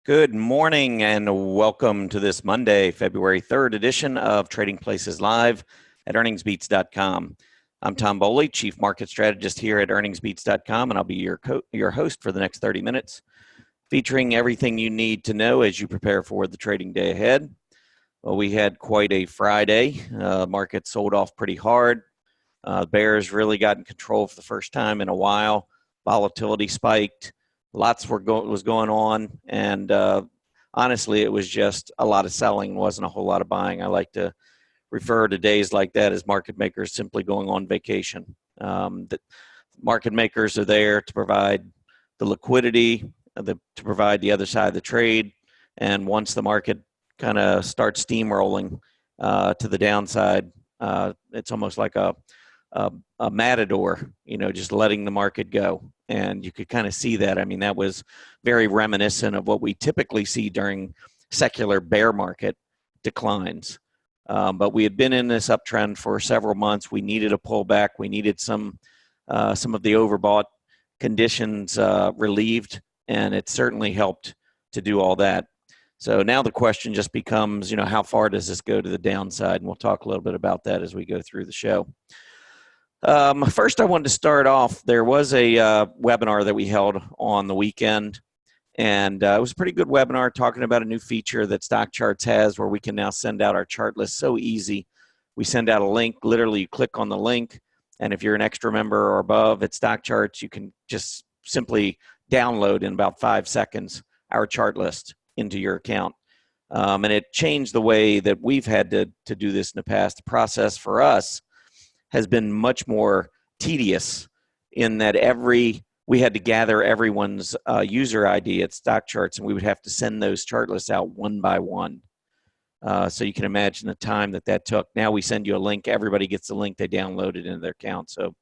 Good morning and welcome to this Monday, February 3rd edition of Trading Places Live at EarningsBeats.com. I'm Tom Boley, Chief Market Strategist here at EarningsBeats.com, and I'll be your host for the next 30 minutes, featuring everything you need to know as you prepare for the trading day ahead. Well, we had quite a Friday. Market sold off pretty hard. Bears really got in control for the first time in a while. Volatility spiked. Lots was going on, and honestly, it was just a lot of selling, wasn't a whole lot of buying. I like to refer to days like that as market makers simply going on vacation. The market makers are there to provide the liquidity, to provide the other side of the trade, and once the market kind of starts steamrolling to the downside, it's almost like a matador, just letting the market go. And you could kind of see that. I mean, that was very reminiscent of what we typically see during secular bear market declines. But we had been in this uptrend for several months. We needed a pullback. We needed some of the overbought conditions relieved, and it certainly helped to do all that. So now the question just becomes, how far does this go to the downside? And we'll talk a little bit about that as we go through the show. First, I wanted to start off. There was a webinar that we held on the weekend, and it was a pretty good webinar talking about a new feature that Stock Charts has where we can now send out our chart list so easy. We send out a link. Literally, you click on the link, and if you're an extra member or above at Stock Charts, you can just simply download in about 5 seconds our chart list into your account. And it changed the way that we've had to do this in the past. The process for us has been much more tedious in that we had to gather everyone's user ID at Stock Charts, and we would have to send those chart lists out one by one. So you can imagine the time that took. Now we send you a link. Everybody gets the link. They download it into their account. So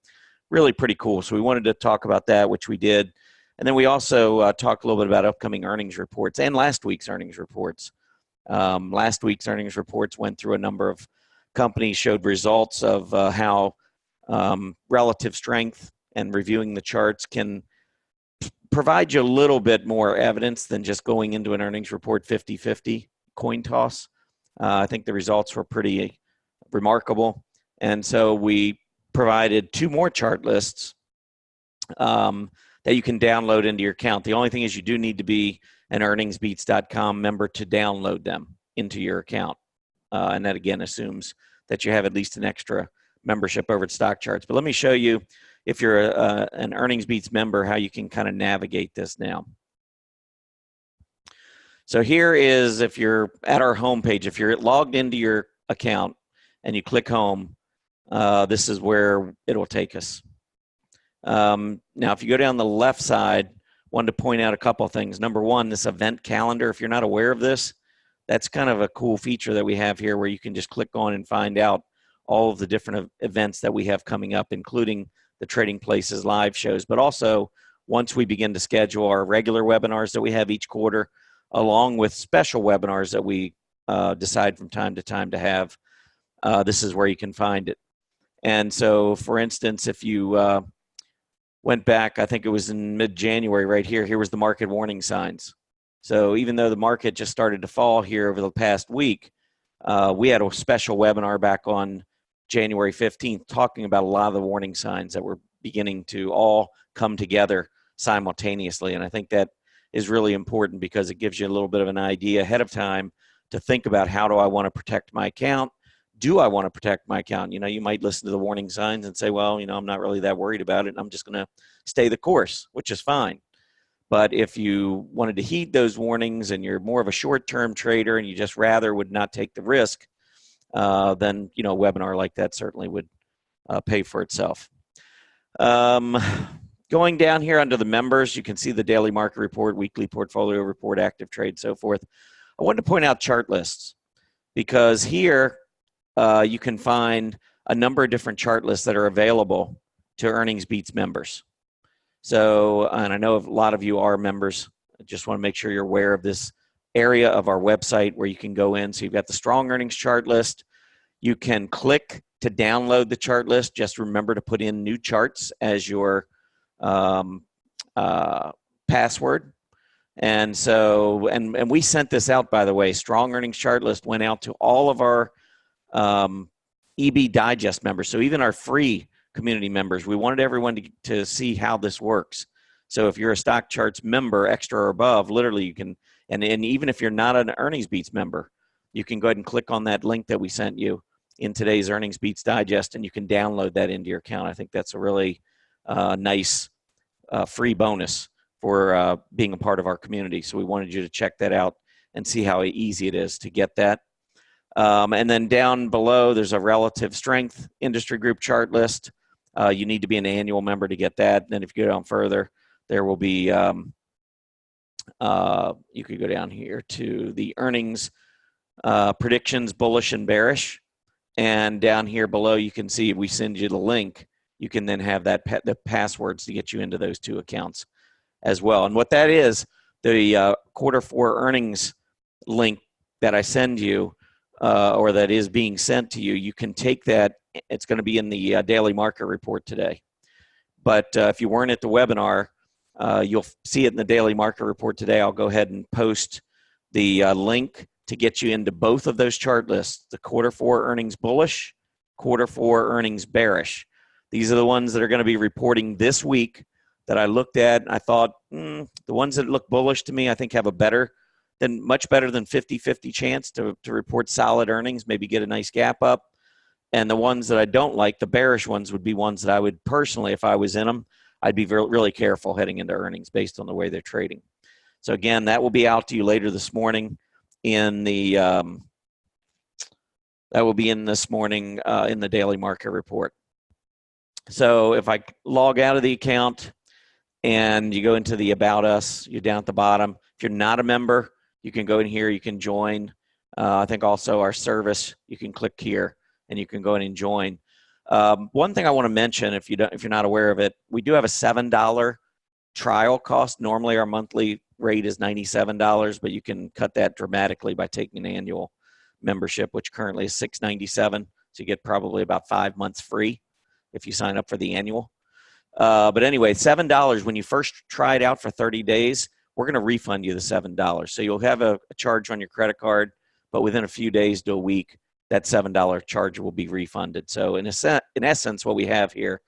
really pretty cool. So we wanted to talk about that, which we did. And then we also talked a little bit about upcoming earnings reports and last week's earnings reports. Last week's earnings reports went through a number of companies, showed results of how relative strength and reviewing the charts can provide you a little bit more evidence than just going into an earnings report 50-50 coin toss. I think the results were pretty remarkable. And so we provided 2 more chart lists that you can download into your account. The only thing is you do need to be an EarningsBeats.com member to download them into your account. And that, again, assumes that you have at least an extra membership over at Stock Charts. But let me show you, if you're an EarningsBeats member, how you can kind of navigate this now. So here is, if you're at our homepage, if you're logged into your account and you click home, this is where it'll take us. Now, if you go down the left side, wanted to point out a couple of things. Number one, this event calendar. If you're not aware of this, that's kind of a cool feature that we have here where you can just click on and find out all of the different events that we have coming up, including the Trading Places live shows. But also, once we begin to schedule our regular webinars that we have each quarter, along with special webinars that we decide from time to time to have, this is where you can find it. And so, for instance, if you went back, I think it was in mid-January right here, here was the market warning signs. So even though the market just started to fall here over the past week, we had a special webinar back on January 15th talking about a lot of the warning signs that were beginning to all come together simultaneously. And I think that is really important because it gives you a little bit of an idea ahead of time to think about, how do I want to protect my account? Do I want to protect my account? You might listen to the warning signs and say, well, I'm not really that worried about it. I'm just going to stay the course, which is fine. But if you wanted to heed those warnings and you're more of a short-term trader and you just rather would not take the risk, then, a webinar like that certainly would pay for itself. Going down here under the members, you can see the daily market report, weekly portfolio report, active trade, so forth. I wanted to point out chart lists because here you can find a number of different chart lists that are available to EarningsBeats members. So, and I know a lot of you are members. I just want to make sure you're aware of this area of our website where you can go in. So you've got the strong earnings chart list. You can click to download the chart list. Just remember to put in new charts as your password. And so, and we sent this out, by the way. Strong Earnings Chart List went out to all of our EB Digest members. So even our free community members, we wanted everyone to see how this works. So if you're a Stock Charts member, extra or above, literally you can, and even if you're not an EarningsBeats member, you can go ahead and click on that link that we sent you in today's EarningsBeats Digest, and you can download that into your account. I think that's a really nice free bonus for being a part of our community. So we wanted you to check that out and see how easy it is to get that. And then down below, there's a relative strength industry group chart list. You need to be an annual member to get that. And then if you go down further, there will be, you could go down here to the earnings predictions, bullish and bearish. And down here below, you can see if we send you the link, you can then have that the passwords to get you into those two accounts as well. And what that is, the Q4 earnings link that I send you, or that is being sent to you, you can take that. It's going to be in the daily market report today. But if you weren't at the webinar, you'll see it in the daily market report today. I'll go ahead and post the link to get you into both of those chart lists, the Q4 earnings bullish, Q4 earnings bearish. These are the ones that are going to be reporting this week that I looked at. And I thought, the ones that look bullish to me, I think have a much better than 50-50 chance to report solid earnings, maybe get a nice gap up. And the ones that I don't like, the bearish ones, would be ones that I would personally, if I was in them, I'd be really careful heading into earnings based on the way they're trading. So again, that will be out to you later this morning in the this morning in the daily market report. So if I log out of the account and you go into the About Us, you're down at the bottom. If you're not a member, you can go in here, you can join. I think also our service, you can click here and you can go in and join. One thing I want to mention, if you're not aware of it, we do have a $7 trial cost. Normally our monthly rate is $97, but you can cut that dramatically by taking an annual membership, which currently is $697. So you get probably about 5 months free if you sign up for the annual. But anyway, $7 when you first try it out for 30 days, we're going to refund you the $7. So you'll have a charge on your credit card, but within a few days to a week, that $7 charge will be refunded. So in essence, what we have here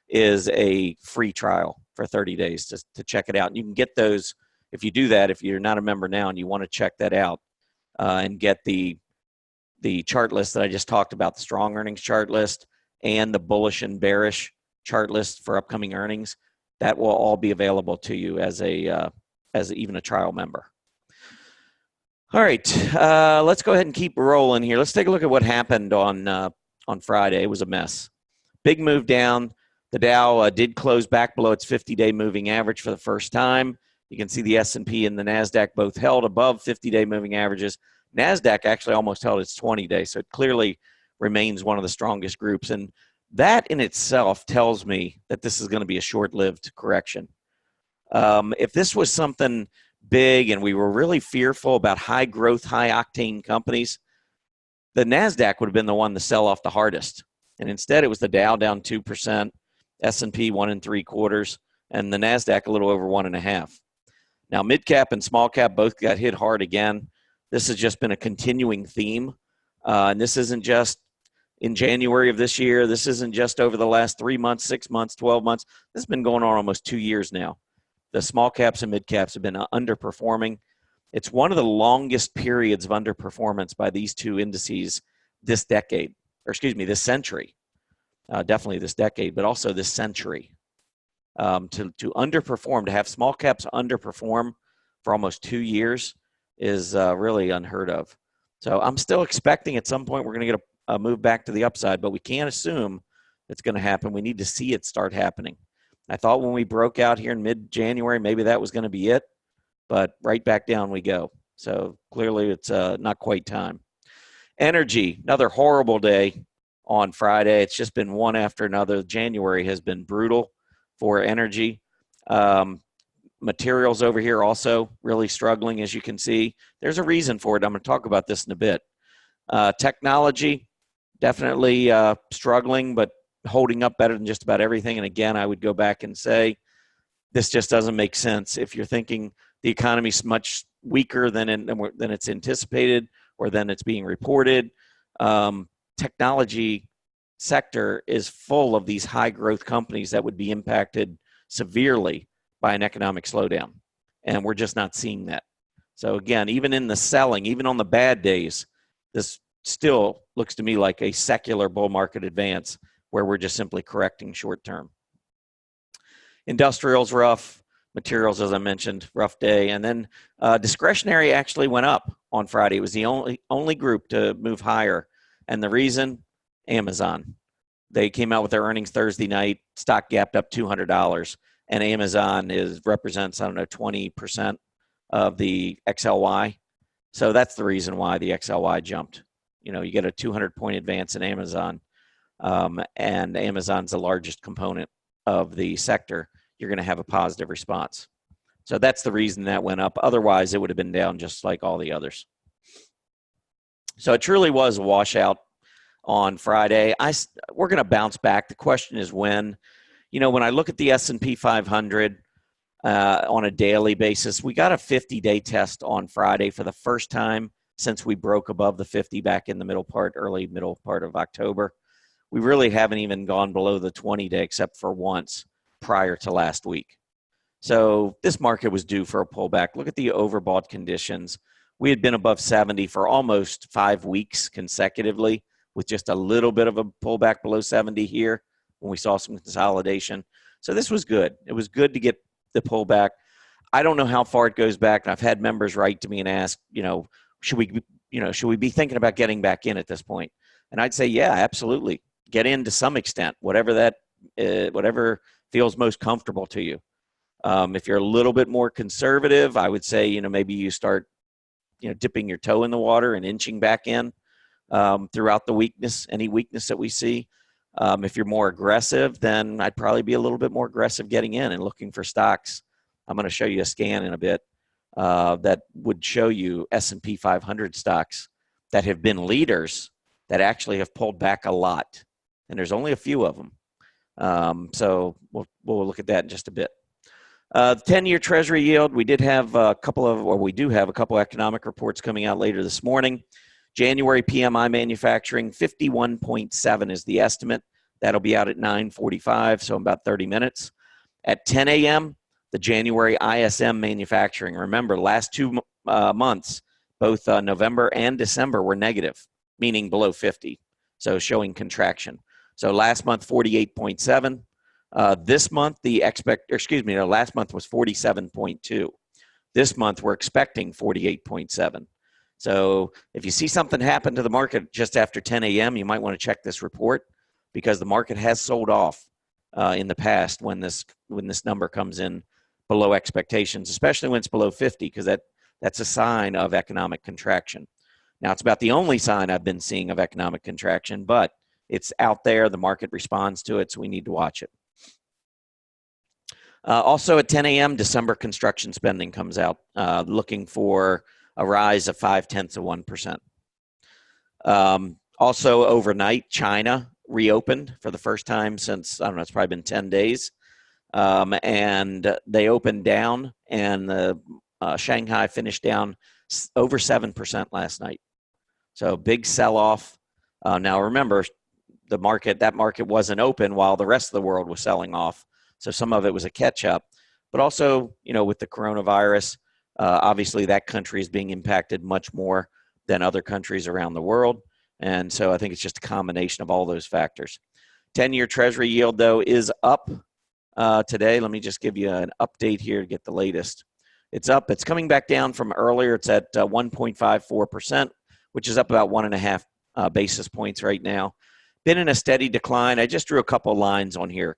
is a free trial for 30 days to check it out. And you can get those if you do that. If you're not a member now and you want to check that out and get the chart list that I just talked about, the strong earnings chart list and the bullish and bearish chart list for upcoming earnings, that will all be available to you as even a trial member. All right, let's go ahead and keep rolling here. Let's take a look at what happened on Friday. It was a mess. Big move down. The Dow did close back below its 50-day moving average for the first time. You can see the S&P and the NASDAQ both held above 50-day moving averages. NASDAQ actually almost held its 20-day, so it clearly remains one of the strongest groups. And that in itself tells me that this is going to be a short-lived correction. If this was something big and we were really fearful about high growth, high octane companies, the NASDAQ would have been the one to sell off the hardest. And instead it was the Dow down 2%, S&P 1 3/4, and the NASDAQ a little over 1.5. Now mid cap and small cap both got hit hard again. This has just been a continuing theme. And this isn't just in January of this year. This isn't just over the last 3 months, 6 months, 12 months. This has been going on almost 2 years now. The small caps and mid caps have been underperforming. It's one of the longest periods of underperformance by these two indices this decade, or excuse me, this century. Definitely this decade, but also this century. To underperform, to have small caps underperform for almost 2 years is really unheard of. So I'm still expecting at some point we're going to get a move back to the upside, but we can't assume it's going to happen. We need to see it start happening. I thought when we broke out here in mid-January, maybe that was going to be it, but right back down we go. So clearly it's not quite time. Energy, another horrible day on Friday. It's just been one after another. January has been brutal for energy. Materials over here also really struggling, as you can see. There's a reason for it. I'm going to talk about this in a bit. Technology, definitely struggling, but holding up better than just about everything. And again, I would go back and say, this just doesn't make sense. If you're thinking the economy's much weaker than it's anticipated or than it's being reported. Technology sector is full of these high growth companies that would be impacted severely by an economic slowdown. And we're just not seeing that. So again, even in the selling, even on the bad days, this still looks to me like a secular bull market advance where we're just simply correcting short term. Industrials rough, materials, as I mentioned, rough day. And then discretionary actually went up on Friday. It was the only group to move higher. And the reason, Amazon. They came out with their earnings Thursday night. Stock gapped up $200. And Amazon represents, 20% of the XLY. So that's the reason why the XLY jumped. You get a 200-point advance in Amazon. And Amazon's the largest component of the sector. You're going to have a positive response. So that's the reason that went up. Otherwise, it would have been down just like all the others. So it truly was a washout on Friday. We're going to bounce back. The question is when. When I look at the S&P 500 on a daily basis, we got a 50-day test on Friday for the first time since we broke above the 50 back in the early middle part of October. We really haven't even gone below the 20-day except for once prior to last week. So this market was due for a pullback. Look at the overbought conditions. We had been above 70 for almost 5 weeks consecutively with just a little bit of a pullback below 70 here when we saw some consolidation. So this was good. It was good to get the pullback. I don't know how far it goes back. And I've had members write to me and ask, should we be thinking about getting back in at this point? And I'd say, yeah, absolutely. Get in to some extent, whatever feels most comfortable to you. If you're a little bit more conservative, I would say, maybe you start, dipping your toe in the water and inching back in throughout the any weakness that we see. If you're more aggressive, then I'd probably be a little bit more aggressive getting in and looking for stocks. I'm going to show you a scan in a bit that would show you S&P 500 stocks that have been leaders that actually have pulled back a lot. And there's only a few of them. So we'll look at that in just a bit. The 10-year Treasury yield, we do have a couple economic reports coming out later this morning. January PMI manufacturing, 51.7 is the estimate. That'll be out at 9:45, so about 30 minutes. At 10 a.m., the January ISM manufacturing. Remember, last 2 months, both November and December were negative, meaning below 50, so showing contraction. So last month, 48.7. This month, last month was 47.2. This month, we're expecting 48.7. So if you see something happen to the market just after 10 a.m., you might want to check this report because the market has sold off in the past when this number comes in below expectations, especially when it's below 50, because that's a sign of economic contraction. Now, it's about the only sign I've been seeing of economic contraction, but it's out there. The market responds to it, so we need to watch it. Also at 10 a.m., December construction spending comes out, looking for a rise of 0.5%. Also overnight, China reopened for the first time since, it's probably been 10 days. And they opened down, and the Shanghai finished down over 7% last night. So big sell-off. Now remember, that market wasn't open while the rest of the world was selling off. So some of it was a catch-up. But also, with the coronavirus, obviously that country is being impacted much more than other countries around the world. And so I think it's just a combination of all those factors. 10-year Treasury yield, though, is up today. Let me just give you an update here to get the latest. It's up. It's coming back down from earlier. It's at 1.54%, which is up about 1.5 basis points right now. Been in a steady decline. I just drew a couple lines on here.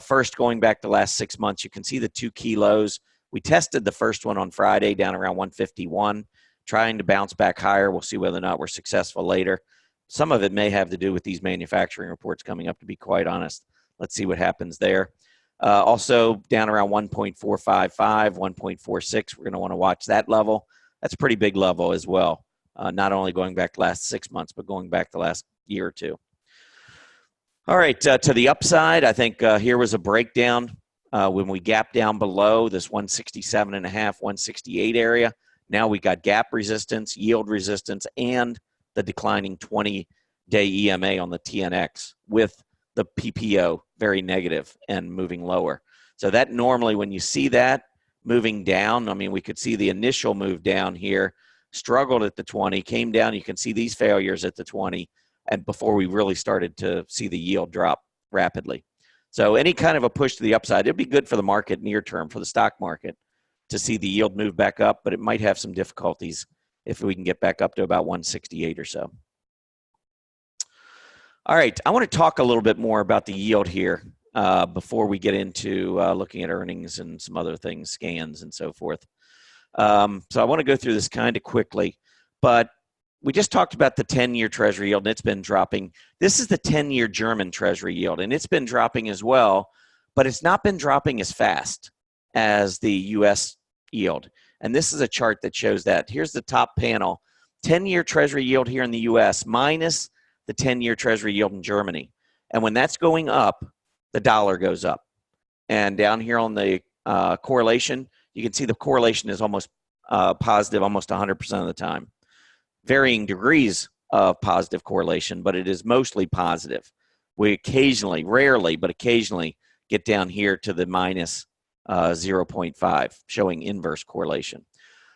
First, going back the last 6 months, you can see the 2 key lows. We tested the first one on Friday down around 151, trying to bounce back higher. We'll see whether or not we're successful later. Some of it may have to do with these manufacturing reports coming up, to be quite honest. Let's see what happens there. Also down around 1.455, 1.46. We're going to want to watch that level. That's a pretty big level as well. Not only going back the last 6 months, but going back the last year or two. All right, to the upside, I think here was a breakdown when we gap down below this 167.5, 168 area, now we got gap resistance, yield resistance, and the declining 20-day EMA on the TNX with the PPO very negative and moving lower. So that normally, when you see that moving down, I mean, we could see the initial move down here, struggled at the 20, came down. You can see these failures at the 20, and before we really started to see the yield drop rapidly. So any kind of a push to the upside, it'd be good for the market near term, for the stock market, to see the yield move back up, but it might have some difficulties if we can get back up to about 168 or so. All right, I want to talk a little bit more about the yield here before we get into looking at earnings and some other things, scans and so forth. So I want to go through this kind of quickly, but we just talked about the 10-year Treasury yield, and it's been dropping. This is the 10-year German Treasury yield, and it's been dropping as well, but it's not been dropping as fast as the U.S. yield. And this is a chart that shows that. Here's the top panel, 10-year Treasury yield here in the U.S. minus the 10-year Treasury yield in Germany. And when that's going up, the dollar goes up. And down here on the correlation, you can see the correlation is almost positive almost 100% of the time. Varying degrees of positive correlation, but it is mostly positive. We occasionally, rarely, but occasionally get down here to the minus 0.5, showing inverse correlation.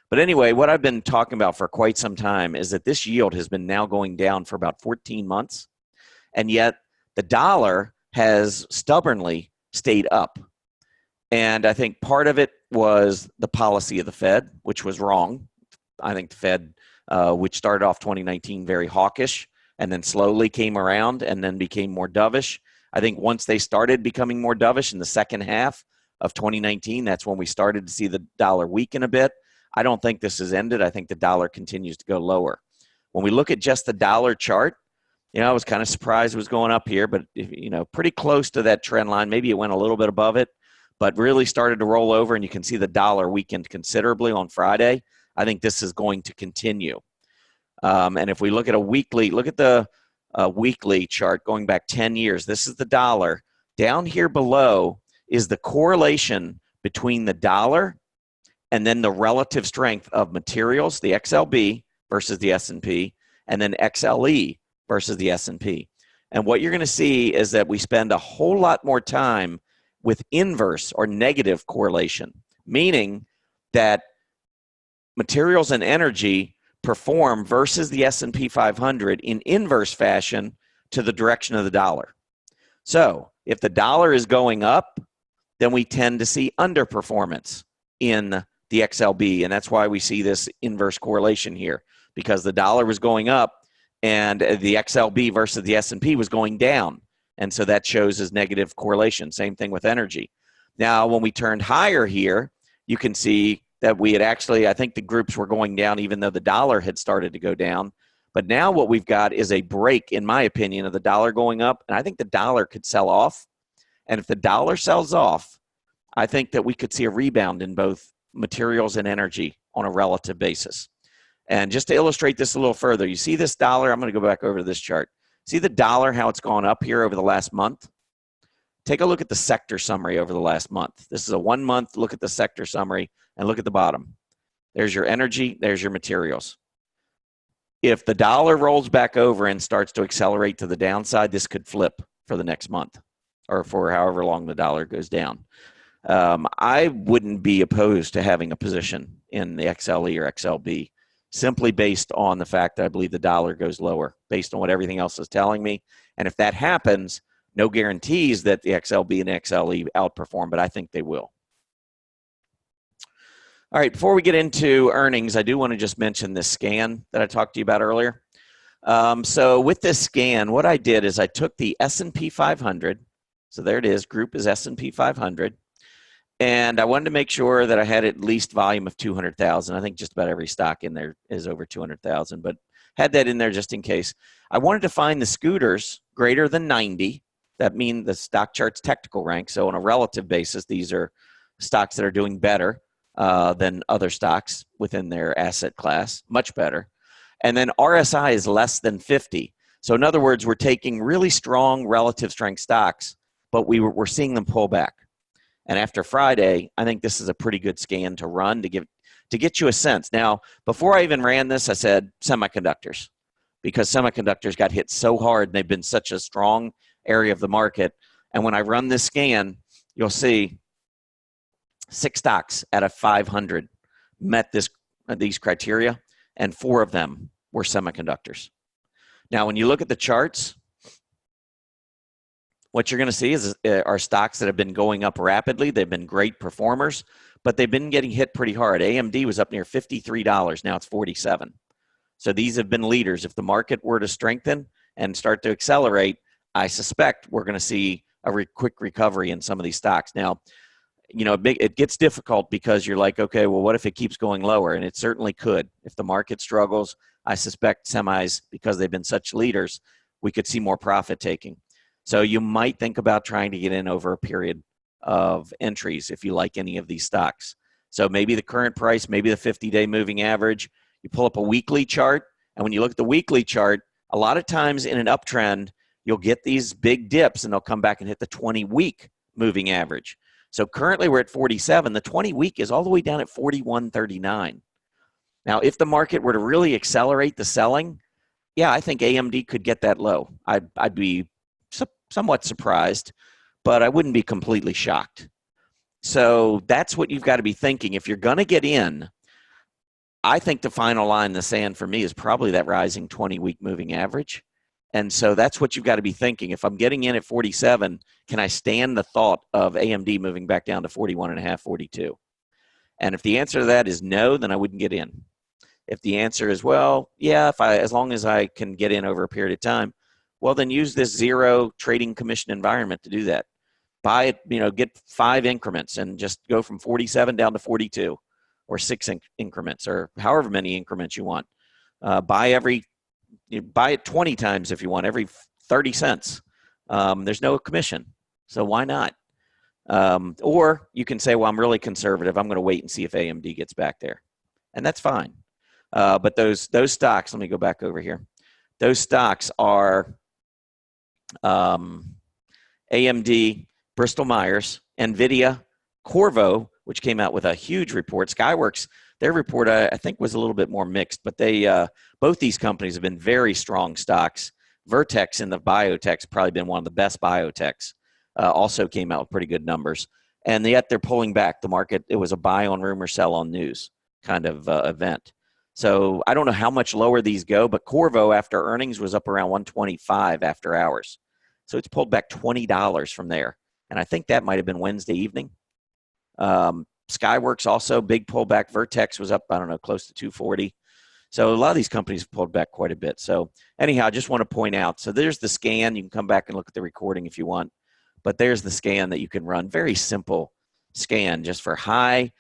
But anyway, what I've been talking about for quite some time is that this yield has been now going down for about 14 months, and yet the dollar has stubbornly stayed up. And I think part of it was the policy of the Fed, which was wrong. I think the Fed, which started off 2019 very hawkish and then slowly came around and then became more dovish. I think once they started becoming more dovish in the second half of 2019, that's when we started to see the dollar weaken a bit. I don't think this has ended. I think the dollar continues to go lower. When we look at just the dollar chart, I was kind of surprised it was going up here, but pretty close to that trend line. Maybe it went a little bit above it, but really started to roll over, and you can see the dollar weakened considerably on Friday. I think this is going to continue. And if we look at a weekly, look at the weekly chart going back 10 years. This is the dollar. Down here below is the correlation between the dollar and then the relative strength of materials, the XLB versus the S&P, and then XLE versus the S&P. And what you're going to see is that we spend a whole lot more time with inverse or negative correlation, meaning that materials and energy perform versus the S&P 500 in inverse fashion to the direction of the dollar. So if the dollar is going up, then we tend to see underperformance in the XLB, and that's why we see this inverse correlation here, because the dollar was going up and the XLB versus the S&P was going down, and so that shows as negative correlation. Same thing with energy. Now, when we turned higher here, you can see that we had actually, I think the groups were going down even though the dollar had started to go down. But now what we've got is a break, in my opinion, of the dollar going up, and I think the dollar could sell off. And if the dollar sells off, I think that we could see a rebound in both materials and energy on a relative basis. And just to illustrate this a little further, you see this dollar, I'm going to go back over to this chart. See the dollar, how it's gone up here over the last month? Take a look at the sector summary over the last month. This is a 1 month look at the sector summary, and look at the bottom. There's your energy, there's your materials. If the dollar rolls back over and starts to accelerate to the downside, this could flip for the next month or for however long the dollar goes down. I wouldn't be opposed to having a position in the XLE or XLB simply based on the fact that I believe the dollar goes lower based on what everything else is telling me. And if that happens, no guarantees that the XLB and XLE outperform, but I think they will. All right, before we get into earnings, I do want to just mention this scan that I talked to you about earlier. So with this scan, what I did is I took the S&P 500, so there it is, group is S&P 500, and I wanted to make sure that I had at least volume of 200,000. I think just about every stock in there is over 200,000, but had that in there just in case. I wanted to find the scooters greater than 90. That means the stock chart's technical rank. So on a relative basis, these are stocks that are doing better than other stocks within their asset class, much better. And then RSI is less than 50. So in other words, we're taking really strong relative strength stocks, but we're seeing them pull back. And after Friday, I think this is a pretty good scan to run to get you a sense. Now, before I even ran this, I said semiconductors, because semiconductors got hit so hard and they've been such a strong area of the market. And when I run this scan, you'll see 6 stocks out of 500 met these criteria, and 4 of them were semiconductors. Now, when you look at the charts, what you're going to see are stocks that have been going up rapidly. They've been great performers, but they've been getting hit pretty hard. AMD was up near $53. Now it's $47. So these have been leaders. If the market were to strengthen and start to accelerate, I suspect we're going to see a quick recovery in some of these stocks. Now, it gets difficult because you're like, okay, well, what if it keeps going lower? And it certainly could. If the market struggles, I suspect semis, because they've been such leaders, we could see more profit taking. So you might think about trying to get in over a period of entries if you like any of these stocks. So maybe the current price, maybe the 50-day moving average. You pull up a weekly chart, and when you look at the weekly chart, a lot of times in an uptrend, you'll get these big dips, and they'll come back and hit the 20-week moving average. So currently we're at 47. The 20-week is all the way down at 41.39. Now, if the market were to really accelerate the selling, yeah, I think AMD could get that low. I'd be somewhat surprised, but I wouldn't be completely shocked. So that's what you've got to be thinking. If you're going to get in, I think the final line in the sand for me is probably that rising 20-week moving average. And so that's what you've got to be thinking. If I'm getting in at 47, can I stand the thought of AMD moving back down to 41.5, 42? And if the answer to that is no, then I wouldn't get in. If the answer is, well, yeah, as long as I can get in over a period of time, well, then use this zero trading commission environment to do that. Buy it, get 5 increments and just go from 47 down to 42, or 6 increments, or however many increments you want. Buy it 20 times if you want, every 30 cents. There's no commission, so why not? Or you can say, well, I'm really conservative. I'm going to wait and see if AMD gets back there, and that's fine. But those stocks, let me go back over here. Those stocks are AMD, Bristol Myers, NVIDIA, Corvo, which came out with a huge report. Skyworks, their report, I think, was a little bit more mixed, but both these companies have been very strong stocks. Vertex in the biotech's probably been one of the best biotechs. Also came out with pretty good numbers. And yet they're pulling back the market. It was a buy on rumor, sell on news kind of event. So I don't know how much lower these go, but Corvo after earnings was up around 125 after hours. So it's pulled back $20 from there. And I think that might have been Wednesday evening. Skyworks also, big pullback. Vertex was up, I don't know, close to 240. So a lot of these companies have pulled back quite a bit. So anyhow, I just want to point out. So there's the scan. You can come back and look at the recording if you want. But there's the scan that you can run. Very simple scan just for high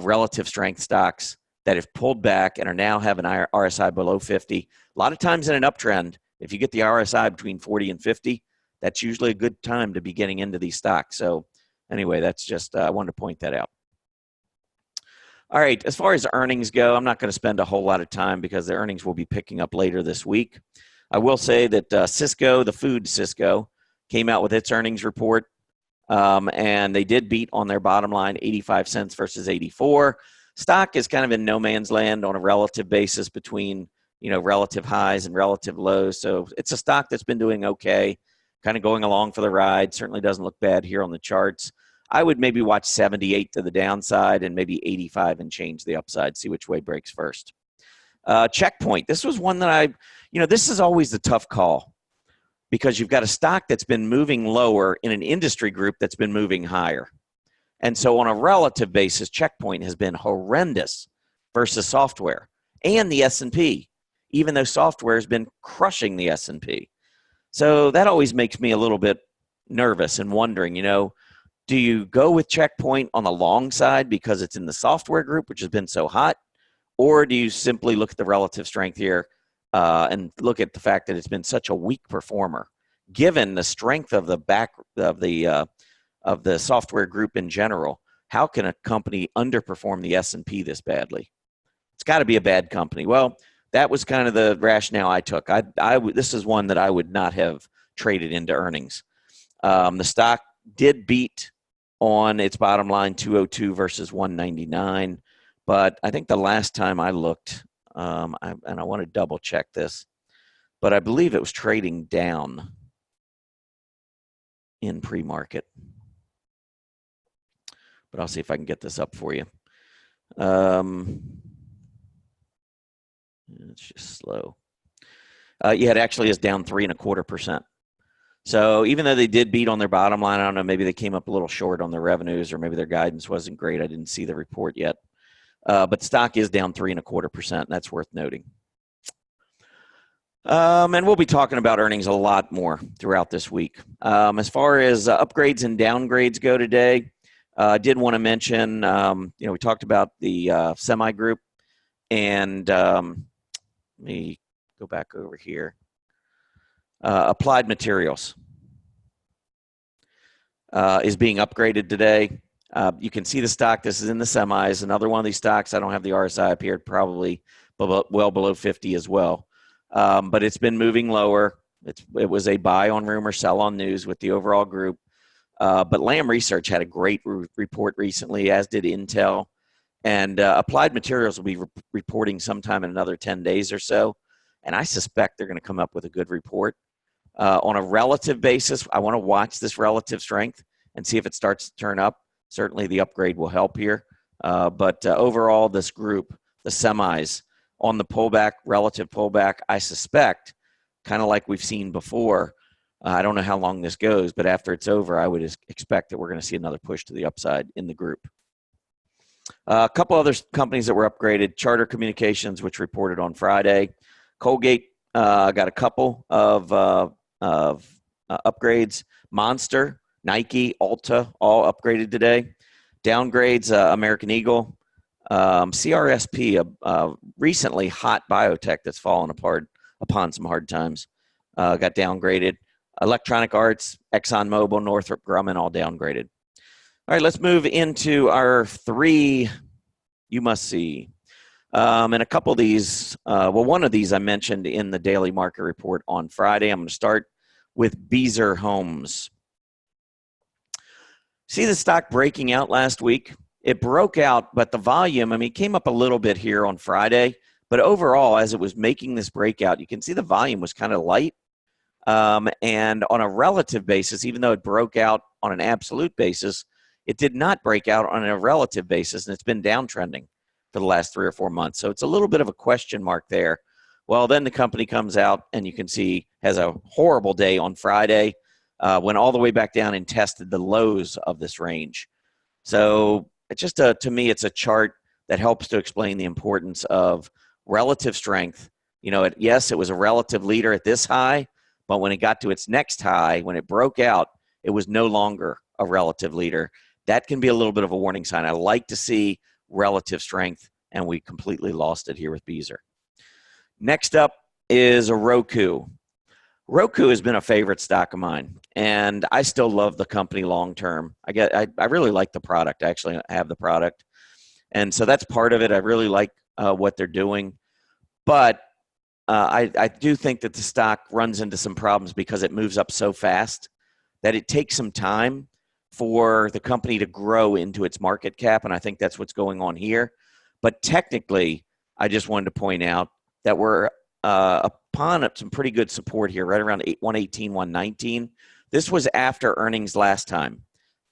relative strength stocks that have pulled back and are now having RSI below 50. A lot of times in an uptrend, if you get the RSI between 40 and 50, that's usually a good time to be getting into these stocks. So anyway, that's just, I wanted to point that out. All right, as far as earnings go, I'm not going to spend a whole lot of time because the earnings will be picking up later this week. I will say that Cisco, the food Cisco, came out with its earnings report, and they did beat on their bottom line, 85 cents versus 84. Stock is kind of in no man's land on a relative basis between, relative highs and relative lows. So it's a stock that's been doing okay, kind of going along for the ride. Certainly doesn't look bad here on the charts. I would maybe watch 78 to the downside and maybe 85 and change the upside, see which way breaks first. Checkpoint. This was one that this is always the tough call because you've got a stock that's been moving lower in an industry group that's been moving higher. And so on a relative basis, Checkpoint has been horrendous versus software and the S&P, even though software has been crushing the S&P. So that always makes me a little bit nervous and wondering, do you go with Checkpoint on the long side because it's in the software group, which has been so hot, or do you simply look at the relative strength here and look at the fact that it's been such a weak performer, given the strength of the software group in general? How can a company underperform the S&P this badly? It's got to be a bad company. Well, that was kind of the rationale I took. This is one that I would not have traded into earnings. The stock did beat on its bottom line, 202 versus 199. But I think the last time I looked, and I want to double check this, but I believe it was trading down in pre-market. But I'll see if I can get this up for you. It's just slow. Yeah, it actually is down 3.25%. So even though they did beat on their bottom line, I don't know, maybe they came up a little short on their revenues, or maybe their guidance wasn't great. I didn't see the report yet. But stock is down 3.25%. That's worth noting. And we'll be talking about earnings a lot more throughout this week. As far as upgrades and downgrades go today, I did want to mention, we talked about the semi group, and let me go back over here. Applied Materials is being upgraded today. You can see the stock. This is in the semis. Another one of these stocks, I don't have the RSI up here, probably well below 50 as well. But it's been moving lower. It was a buy on rumor, sell on news with the overall group. But Lam Research had a great report recently, as did Intel. And Applied Materials will be reporting sometime in another 10 days or so. And I suspect they're going to come up with a good report. On a relative basis, I want to watch this relative strength and see if it starts to turn up. Certainly the upgrade will help here. But overall, this group, the semis, on the pullback, relative pullback, I suspect, kind of like we've seen before, I don't know how long this goes, but after it's over, I would expect that we're going to see another push to the upside in the group. A couple other companies that were upgraded: Charter Communications, which reported on Friday. Colgate got a couple of upgrades. Monster, Nike, Ulta, all upgraded today. Downgrades: American Eagle, CRSP, a recently hot biotech that's fallen apart upon some hard times, got downgraded. Electronic Arts, ExxonMobil, Northrop Grumman, all downgraded. All right, let's move into our three you must see. And a couple of these, one of these I mentioned in the daily market report on Friday. I'm going to start with Beazer Homes. See the stock breaking out last week? It broke out, but the volume, it came up a little bit here on Friday. But overall, as it was making this breakout, you can see the volume was kind of light. And on a relative basis, even though it broke out on an absolute basis, it did not break out on a relative basis, and it's been downtrending for the last 3 or 4 months. So it's a little bit of a question mark there. Well, then the company comes out, and you can see has a horrible day on Friday, went all the way back down and tested the lows of this range. So it's just to me, it's a chart that helps to explain the importance of relative strength. Yes, it was a relative leader at this high, but when it got to its next high, when it broke out, it was no longer a relative leader. That can be a little bit of a warning sign. I like to see relative strength, and we completely lost it here with Beazer. Next up is a Roku. Roku has been a favorite stock of mine, and I still love the company long term. I really like the product. I actually have the product, and so that's part of it. I really like what they're doing, but I do think that the stock runs into some problems because it moves up so fast that it takes some time for the company to grow into its market cap, and I think that's what's going on here. But technically, I just wanted to point out that we're upon some pretty good support here, right around 118, 119. This was after earnings last time.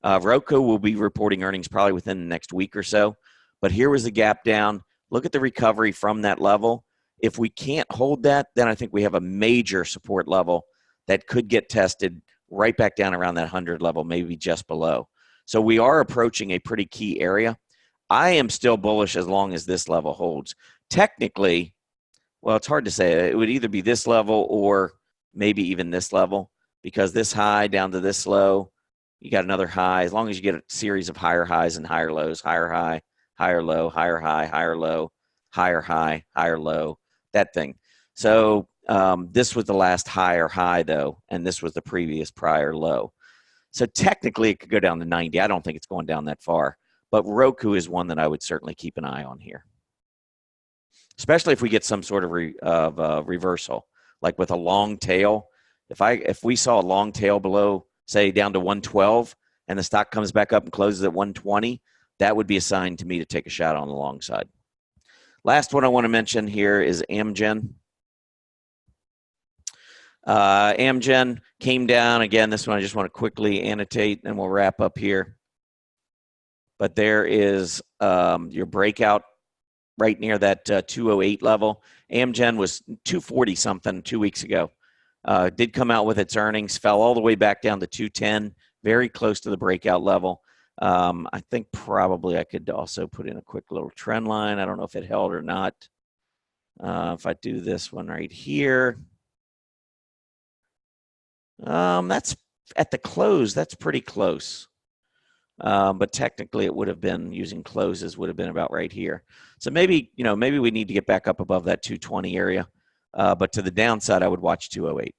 Roku will be reporting earnings probably within the next week or so, but here was the gap down. Look at the recovery from that level. If we can't hold that, then I think we have a major support level that could get tested right back down around that 100 level, maybe just below. So we are approaching a pretty key area. I am still bullish as long as this level holds. Technically, well, it's hard to say. It would either be this level or maybe even this level, because this high down to this low, you got another high. As long as you get a series of higher highs and higher lows, higher high, higher low, higher high, higher low, higher high, higher low, that thing. So this was the last higher high, though, and this was the previous prior low. So technically, it could go down to 90. I don't think it's going down that far. But Roku is one that I would certainly keep an eye on here, especially if we get some sort of reversal, like with a long tail. If we saw a long tail below, say, down to 112, and the stock comes back up and closes at 120, that would be a sign to me to take a shot on the long side. Last one I want to mention here is Amgen. Amgen came down. Again, this one I just want to quickly annotate, and we'll wrap up here. But there is your breakout right near that 208 level. Amgen was 240 something 2 weeks ago. Did come out with its earnings, fell all the way back down to 210, very close to the breakout level. I think probably I could also put in a quick little trend line. I don't know if it held or not. If I do this one right here, that's at the close. That's pretty close. But technically it would have been, using closes, would have been about right here. So maybe, maybe we need to get back up above that 220 area. But to the downside, I would watch 208.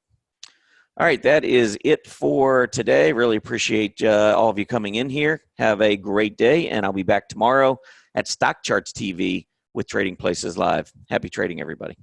All right, that is it for today. Really appreciate all of you coming in here. Have a great day, and I'll be back tomorrow at Stock Charts TV with Trading Places Live. Happy trading, everybody.